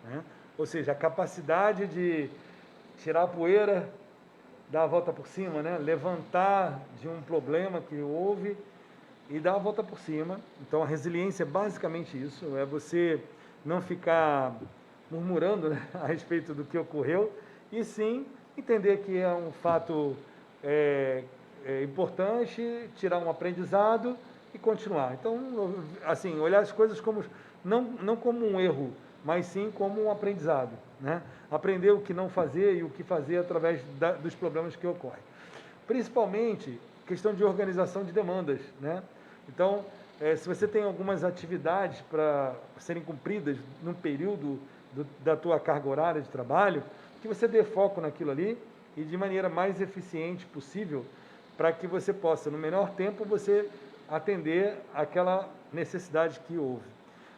né? Ou seja, a capacidade de tirar a poeira, dar a volta por cima, né? Levantar de um problema que houve e dar a volta por cima. Então, a resiliência é basicamente isso, é você não ficar murmurando, né, a respeito do que ocorreu, e sim entender que é um fato importante, tirar um aprendizado e continuar. Então, assim, olhar as coisas como, não como um erro, mas sim como um aprendizado, né? Aprender o que não fazer e o que fazer através dos problemas que ocorrem. Principalmente questão de organização de demandas, né? Então, se você tem algumas atividades para serem cumpridas num período da tua carga horária de trabalho, que você dê foco naquilo ali e de maneira mais eficiente possível, para que você possa, no menor tempo, você atender aquela necessidade que houve.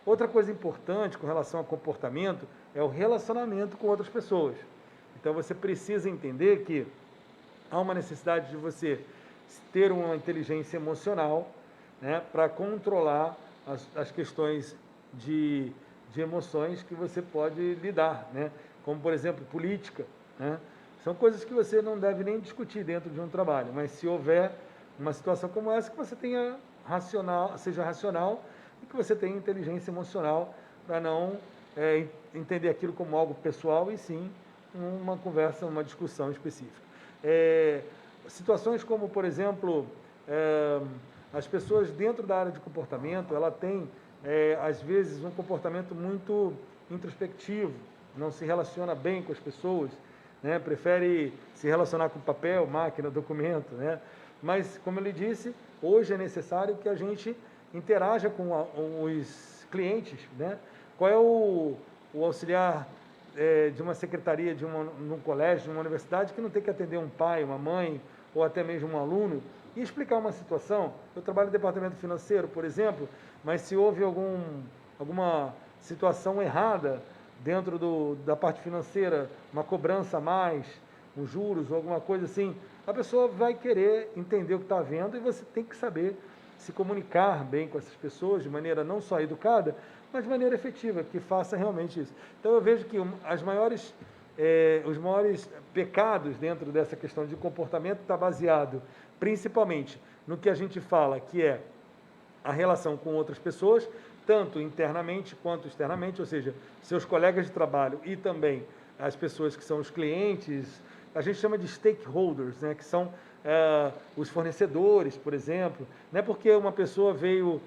Outra coisa importante com relação ao comportamento é o relacionamento com outras pessoas. Então, você precisa entender que há uma necessidade de você ter uma inteligência emocional, né, para controlar as questões de emoções que você pode lidar, né? Como, por exemplo, política, né? São coisas que você não deve nem discutir dentro de um trabalho, mas se houver uma situação como essa, que você tenha seja racional e que você tenha inteligência emocional para não entender aquilo como algo pessoal e sim uma conversa, uma discussão específica. Situações como, por exemplo, as pessoas dentro da área de comportamento, ela tem, às vezes, um comportamento muito introspectivo, não se relaciona bem com as pessoas, né? Prefere se relacionar com papel, máquina, documento, né? Mas, como eu lhe disse, hoje é necessário que a gente interaja com os clientes, né? Qual é o auxiliar de uma secretaria, num colégio, de uma universidade, que não tem que atender um pai, uma mãe, ou até mesmo um aluno, e explicar uma situação? Eu trabalho no departamento financeiro, por exemplo, mas se houve alguma situação errada dentro da parte financeira, uma cobrança a mais, os juros ou alguma coisa assim, a pessoa vai querer entender o que está vendo e você tem que saber se comunicar bem com essas pessoas de maneira não só educada, mas de maneira efetiva, que faça realmente isso. Então eu vejo que os maiores pecados dentro dessa questão de comportamento está baseado principalmente no que a gente fala, que é a relação com outras pessoas, tanto internamente quanto externamente, ou seja, seus colegas de trabalho e também as pessoas que são os clientes, a gente chama de stakeholders, né, que são os fornecedores, por exemplo. Não é porque uma pessoa veio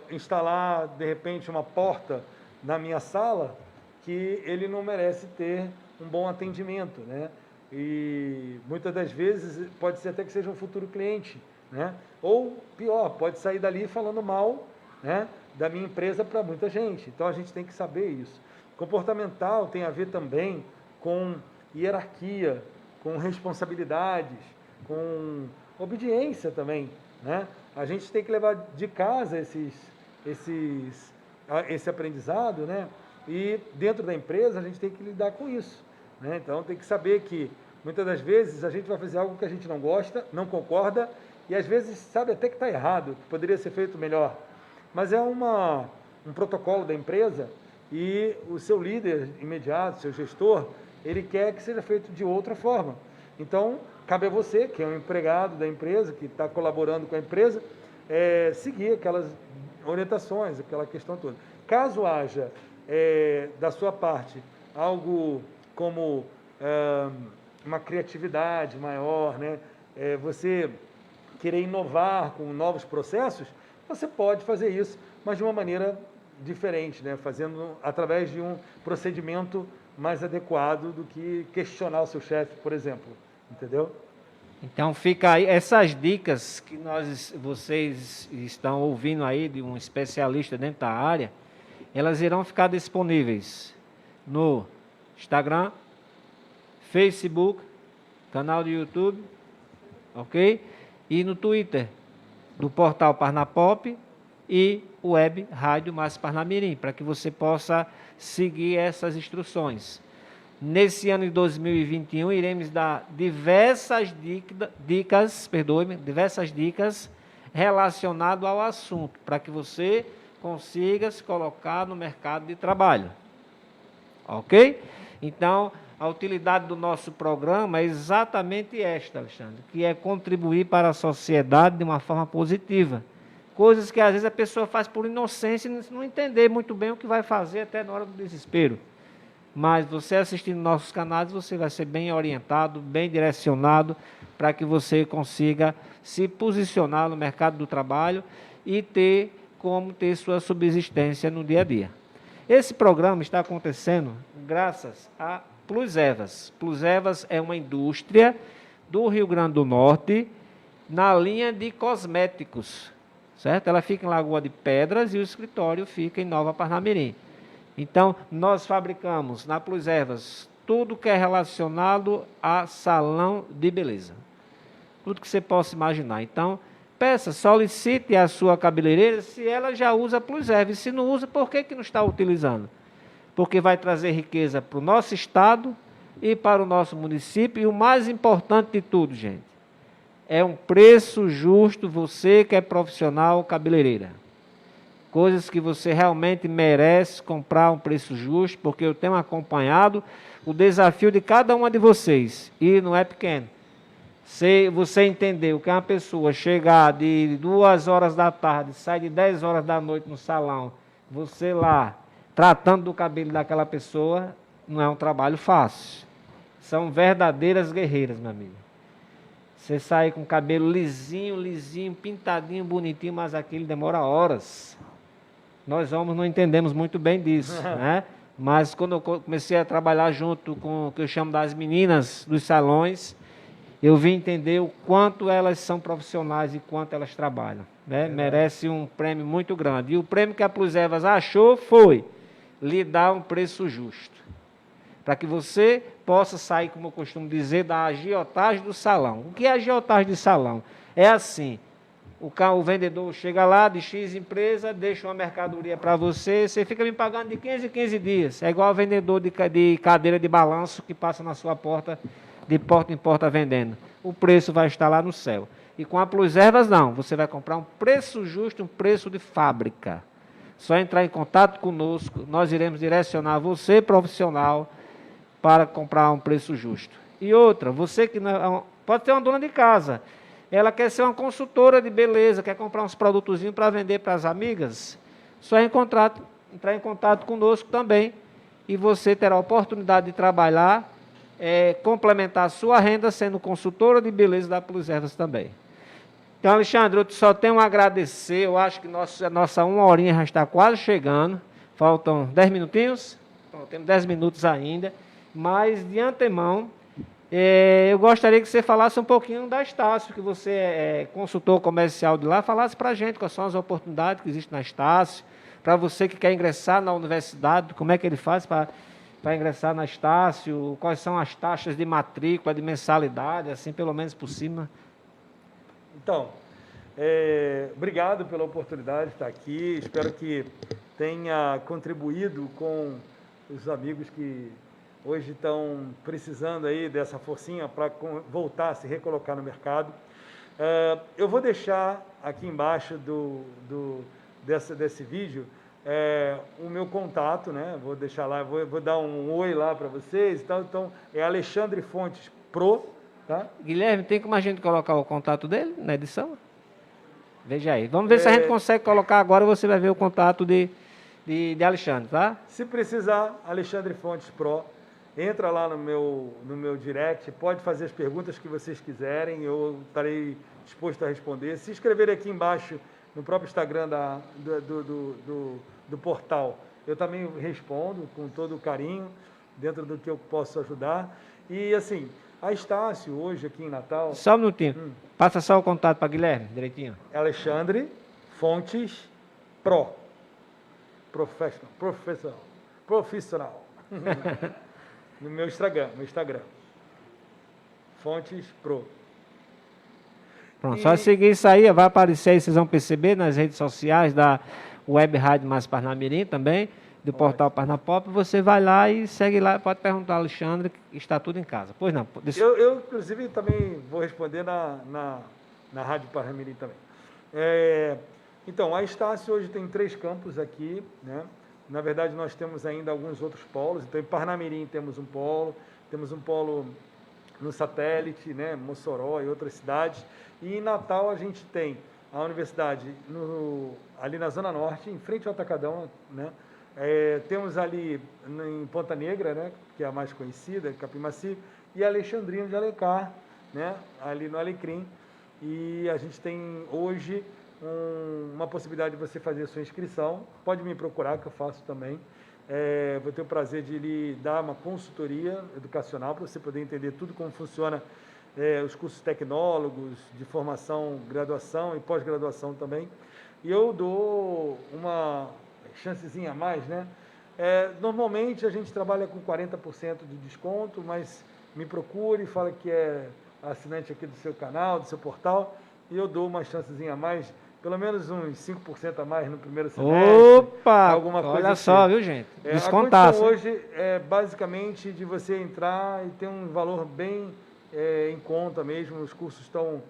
instalar, de repente, uma porta na minha sala que ele não merece ter um bom atendimento, né? E muitas das vezes pode ser até que seja um futuro cliente, né? Ou pior, pode sair dali falando mal, né, da minha empresa para muita gente. Então a gente tem que saber isso. Comportamental tem a ver também com hierarquia, com responsabilidades, com obediência também, né? A gente tem que levar de casa esse aprendizado, né? E dentro da empresa a gente tem que lidar com isso, né? Então tem que saber que muitas das vezes a gente vai fazer algo que a gente não gosta, não concorda, e às vezes sabe até que está errado, que poderia ser feito melhor. Mas é um protocolo da empresa e o seu líder imediato, seu gestor, ele quer que seja feito de outra forma. Então, cabe a você, que é um empregado da empresa, que está colaborando com a empresa, seguir aquelas orientações, aquela questão toda. Caso haja, da sua parte, algo como uma criatividade maior, né? Você querer inovar com novos processos, você pode fazer isso, mas de uma maneira diferente, né? Fazendo através de um procedimento mais adequado do que questionar o seu chefe, por exemplo. Entendeu? Então fica aí essas dicas que vocês estão ouvindo aí de um especialista dentro da área, elas irão ficar disponíveis no Instagram, Facebook, canal do YouTube, ok? E no Twitter, do portal Parnapop e web Rádio Márcio Parnamirim, para que você possa seguir essas instruções. Nesse ano de 2021, iremos dar diversas dicas relacionadas ao assunto, para que você consiga se colocar no mercado de trabalho. Ok? Então, a utilidade do nosso programa é exatamente esta, Alexandre, que é contribuir para a sociedade de uma forma positiva. Coisas que às vezes a pessoa faz por inocência e não entender muito bem o que vai fazer até na hora do desespero. Mas você assistindo nossos canais, você vai ser bem orientado, bem direcionado, para que você consiga se posicionar no mercado do trabalho e ter como ter sua subsistência no dia a dia. Esse programa está acontecendo graças a Plus Evas. Plus Evas é uma indústria do Rio Grande do Norte na linha de cosméticos, certo? Ela fica em Lagoa de Pedras e o escritório fica em Nova Parnamirim. Então, nós fabricamos na Plus Ervas tudo que é relacionado a salão de beleza. Tudo que você possa imaginar. Então, peça, solicite a sua cabeleireira se ela já usa Plus Ervas. Se não usa, por que não está utilizando? Porque vai trazer riqueza para o nosso estado e para o nosso município. E o mais importante de tudo, gente, é um preço justo, você que é profissional cabeleireira. Coisas que você realmente merece comprar a um preço justo, porque eu tenho acompanhado o desafio de cada uma de vocês, e não é pequeno. Se você entendeu que uma pessoa chegar de 2 horas da tarde, sai de 10 horas da noite no salão, você lá, tratando do cabelo daquela pessoa, não é um trabalho fácil. São verdadeiras guerreiras, meu amigo. Você sai com o cabelo lisinho, pintadinho, bonitinho, mas aquilo demora horas. Nós homens não entendemos muito bem disso, né? Mas quando eu comecei a trabalhar junto com o que eu chamo das meninas dos salões, eu vim entender o quanto elas são profissionais e quanto elas trabalham, né? Merece um prêmio muito grande. E o prêmio que a Plus Ervas achou foi lhe dar um preço justo, para que você possa sair, como eu costumo dizer, da agiotagem do salão. O que é agiotagem de salão? É assim, o vendedor chega lá de X empresa, deixa uma mercadoria para você, você fica me pagando de 15 em 15 dias. É igual o vendedor de cadeira de balanço que passa na sua porta, de porta em porta vendendo. O preço vai estar lá no céu. E com a Plus Ervas, não. Você vai comprar um preço justo, um preço de fábrica. Só entrar em contato conosco, nós iremos direcionar você, profissional, para comprar um preço justo. E outra, você que não, pode ter uma dona de casa, ela quer ser uma consultora de beleza, quer comprar uns produtozinhos para vender para as amigas, só entrar em contato conosco também, e você terá a oportunidade de trabalhar, complementar a sua renda sendo consultora de beleza da Plus Ervas também. Então, Alexandre, eu só tenho a agradecer, eu acho que nossa 1 horinha já está quase chegando, faltam 10 minutinhos, então, temos 10 minutos ainda, mas de antemão, eu gostaria que você falasse um pouquinho da Estácio, que você é consultor comercial de lá, falasse para a gente quais são as oportunidades que existem na Estácio, para você que quer ingressar na universidade, como é que ele faz para ingressar na Estácio, quais são as taxas de matrícula, de mensalidade, assim, pelo menos por cima. Então, obrigado pela oportunidade de estar aqui, espero que tenha contribuído com os amigos que hoje estão precisando aí dessa forcinha para voltar a se recolocar no mercado. Eu vou deixar aqui embaixo desse vídeo o meu contato, né? Vou deixar lá, vou dar um oi lá para vocês. Então, é Alexandre Fontes Pro. Tá? Guilherme, tem como a gente colocar o contato dele na edição? Veja aí. Vamos ver se a gente consegue colocar agora, você vai ver o contato de Alexandre, tá? Se precisar, Alexandre Fontes Pro, entra lá no meu direct, pode fazer as perguntas que vocês quiserem, eu estarei disposto a responder. Se inscrever aqui embaixo, no próprio Instagram do portal, eu também respondo com todo o carinho, dentro do que eu posso ajudar. E assim, a Estácio, hoje aqui em Natal... Só um minutinho. Passa só o contato para Guilherme, direitinho. Alexandre Fontes Pro. Profissional. No meu Instagram. Fontes Pro. Pronto, só seguir isso aí, vai aparecer aí, vocês vão perceber nas redes sociais da Web Rádio Mais Parnamirim também, do portal Parnapop, você vai lá e segue lá, pode perguntar ao Alexandre, que está tudo em casa. Pois não. Eu inclusive, também vou responder na Rádio Parnamirim também. Então, a Estácio hoje tem 3 campos aqui, né? Na verdade, nós temos ainda alguns outros polos. Então, em Parnamirim temos um polo no Satélite, né? Mossoró e outras cidades. E em Natal a gente tem a universidade ali na Zona Norte, em frente ao Atacadão, né? Temos ali em Ponta Negra, né, que é a mais conhecida, Capimaci, e Alexandrino de Alencar, né, ali no Alecrim. E a gente tem hoje uma possibilidade de você fazer a sua inscrição. Pode me procurar, que eu faço também. Vou ter o prazer de lhe dar uma consultoria educacional para você poder entender tudo como funciona os cursos tecnólogos, de formação, graduação e pós-graduação também. E eu dou uma chancezinha a mais, né? Normalmente a gente trabalha com 40% de desconto, mas me procure, fala que é assinante aqui do seu canal, do seu portal, e eu dou uma chancezinha a mais, pelo menos uns 5% a mais no primeiro semestre. Opa! Alguma coisa olha assim. só, viu, gente? A Descontaço. condição hoje é basicamente de você entrar e ter um valor bem em conta mesmo. Os cursos estão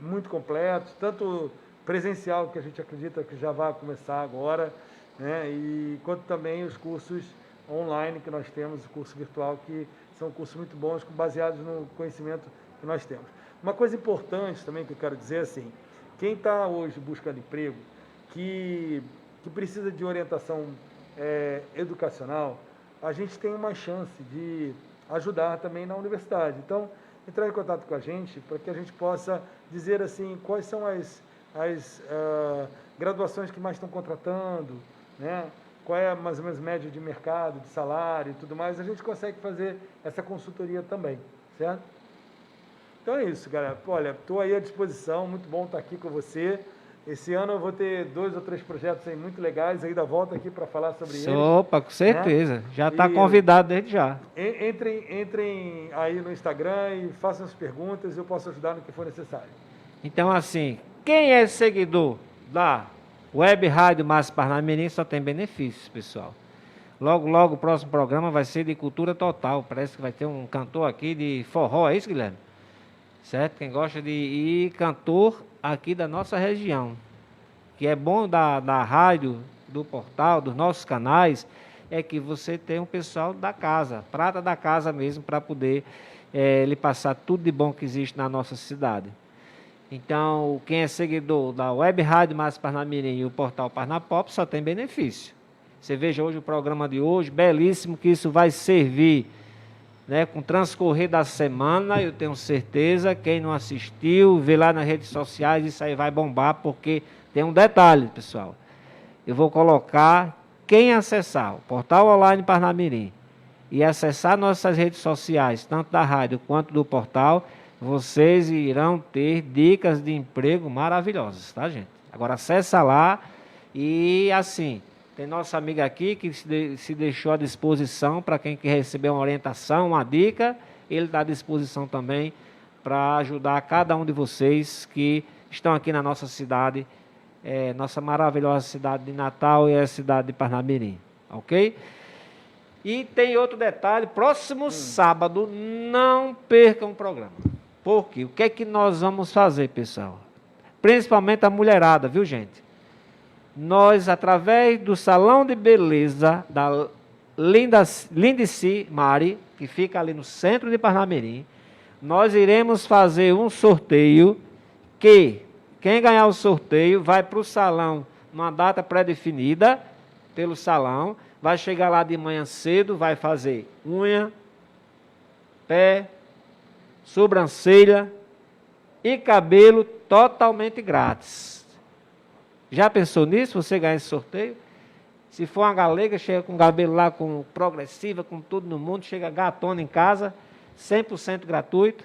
muito completos, tanto presencial, que a gente acredita que já vai começar agora, né? E quanto também os cursos online que nós temos, o curso virtual, que são cursos muito bons, baseados no conhecimento que nós temos. Uma coisa importante também que eu quero dizer assim, quem está hoje buscando emprego, que precisa de orientação educacional, a gente tem uma chance de ajudar também na universidade. Então, entrar em contato com a gente para que a gente possa dizer assim quais são as graduações que mais estão contratando, né? Qual é mais ou menos média de mercado, de salário e tudo mais. A gente consegue fazer essa consultoria também, certo? Então é isso, galera. Olha, estou aí à disposição, muito bom estar aqui com você. Esse ano eu vou ter 2 ou 3 projetos aí muito legais, ainda volto aqui para falar sobre eles. Opa, com certeza. Né? Já está convidado desde já. Entrem aí no Instagram e façam as perguntas, eu posso ajudar no que for necessário. Então, assim, quem é seguidor da Web Rádio Márcio Parnamirim só tem benefícios, pessoal. Logo, logo o próximo programa vai ser de cultura total. Parece que vai ter um cantor aqui de forró, é isso, Guilherme? Certo? Quem gosta de ir cantor aqui da nossa região. Que é bom da rádio, do portal, dos nossos canais, é que você tem um pessoal da casa, prata da casa mesmo, para poder lhe passar tudo de bom que existe na nossa cidade. Então, quem é seguidor da Web Rádio Márcio Parnamirim e o portal Parnapop só tem benefício. Você veja hoje o programa de hoje, belíssimo, que isso vai servir, né, com o transcorrer da semana. Eu tenho certeza, quem não assistiu, vê lá nas redes sociais, isso aí vai bombar, porque tem um detalhe, pessoal. Eu vou colocar, quem acessar o portal online Parnamirim e acessar nossas redes sociais, tanto da rádio quanto do portal, vocês irão ter dicas de emprego maravilhosas, tá, gente? Agora acessa lá e assim, tem nossa amiga aqui que se deixou à disposição para quem quer receber uma orientação, uma dica, ele está à disposição também para ajudar cada um de vocês que estão aqui na nossa cidade, nossa maravilhosa cidade de Natal e a cidade de Parnamirim, ok? E tem outro detalhe, próximo sábado, não percam o programa. Por quê? O que é que nós vamos fazer, pessoal? Principalmente a mulherada, viu, gente? Nós, através do Salão de Beleza da Lindici Mari, que fica ali no centro de Parnamirim, nós iremos fazer um sorteio que quem ganhar o sorteio vai para o salão numa data pré-definida pelo salão, vai chegar lá de manhã cedo, vai fazer unha, pé, sobrancelha e cabelo totalmente grátis. Já pensou nisso? Você ganhar esse sorteio? Se for uma galega, chega com o cabelo lá com progressiva, com tudo no mundo, chega gatona em casa, 100% gratuito.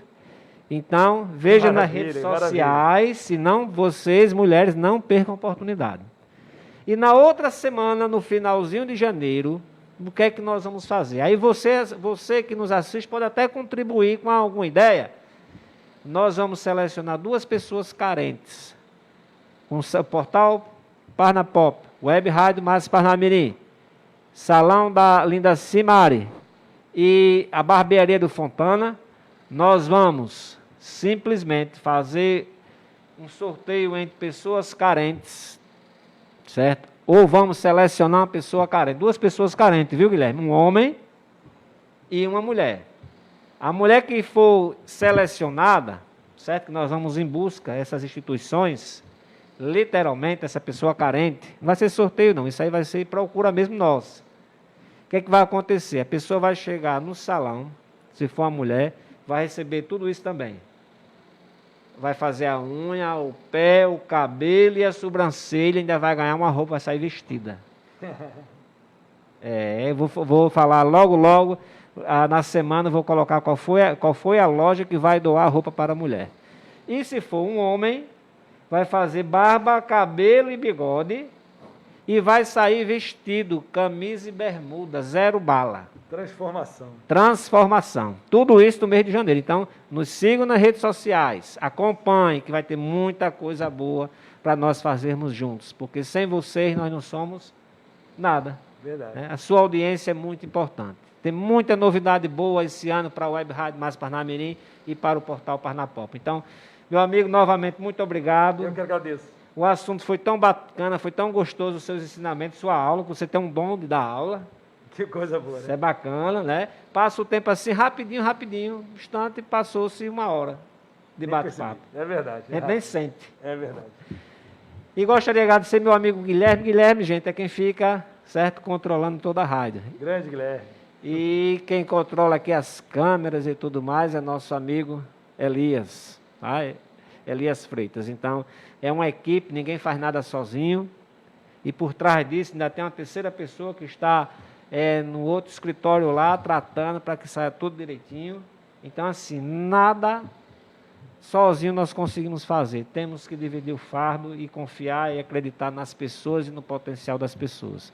Então, veja nas redes sociais, senão vocês, mulheres, não percam a oportunidade. E na outra semana, no finalzinho de janeiro, o que é que nós vamos fazer? Aí você que nos assiste pode até contribuir com alguma ideia. Nós vamos selecionar 2 pessoas carentes. Com o portal Parnapop, Web Rádio Márcio Parnamirim, Salão da Lindici Mari e a Barbearia do Fontana. Nós vamos simplesmente fazer um sorteio entre pessoas carentes, certo? Ou vamos selecionar uma pessoa carente, 2 pessoas carentes, viu, Guilherme? Um homem e uma mulher. A mulher que for selecionada, certo? Que nós vamos em busca dessas instituições, literalmente, essa pessoa carente, não vai ser sorteio não, isso aí vai ser procura mesmo nossa. O que é que vai acontecer? A pessoa vai chegar no salão, se for uma mulher, vai receber tudo isso também. Vai fazer a unha, o pé, o cabelo e a sobrancelha, ainda vai ganhar uma roupa, vai sair vestida. Eu vou falar logo, logo, na semana eu vou colocar qual foi a loja que vai doar roupa para a mulher. E se for um homem, vai fazer barba, cabelo e bigode e vai sair vestido, camisa e bermuda, 0 bala. Transformação. Tudo isso no mês de janeiro. Então, nos sigam nas redes sociais, acompanhem, que vai ter muita coisa boa para nós fazermos juntos, porque sem vocês nós não somos nada. Verdade. A sua audiência é muito importante. Tem muita novidade boa esse ano para a Web Rádio Mais Parnamirim e para o Portal Parnapop. Então, meu amigo, novamente, muito obrigado. Eu que agradeço. O assunto foi tão bacana, foi tão gostoso os seus ensinamentos, sua aula, que você tem um dom de dar aula. Que coisa boa, né? Isso é bacana, né? Passa o tempo assim, rapidinho, um instante, passou-se 1 hora de bate-papo. É verdade. A gente nem sente. É verdade. E gostaria de agradecer meu amigo Guilherme. Guilherme, gente, é quem fica, certo, controlando toda a rádio. Grande Guilherme. E quem controla aqui as câmeras e tudo mais é nosso amigo Elias, tá? Elias Freitas. Então, é uma equipe, ninguém faz nada sozinho. E por trás disso ainda tem uma terceira pessoa que está no outro escritório lá, tratando para que saia tudo direitinho. Então, assim, nada sozinho nós conseguimos fazer. Temos que dividir o fardo e confiar e acreditar nas pessoas e no potencial das pessoas.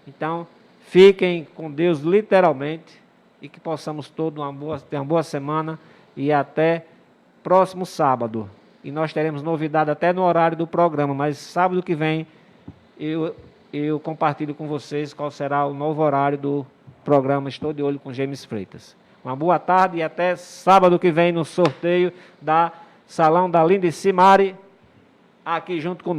Então, fiquem com Deus literalmente e que possamos todos ter uma boa semana e até próximo sábado. E nós teremos novidade até no horário do programa, mas sábado que vem eu compartilho com vocês qual será o novo horário do programa Estou de Olho com James Freitas. Uma boa tarde e até sábado que vem no sorteio da Salão da Linda Simari, aqui junto conosco.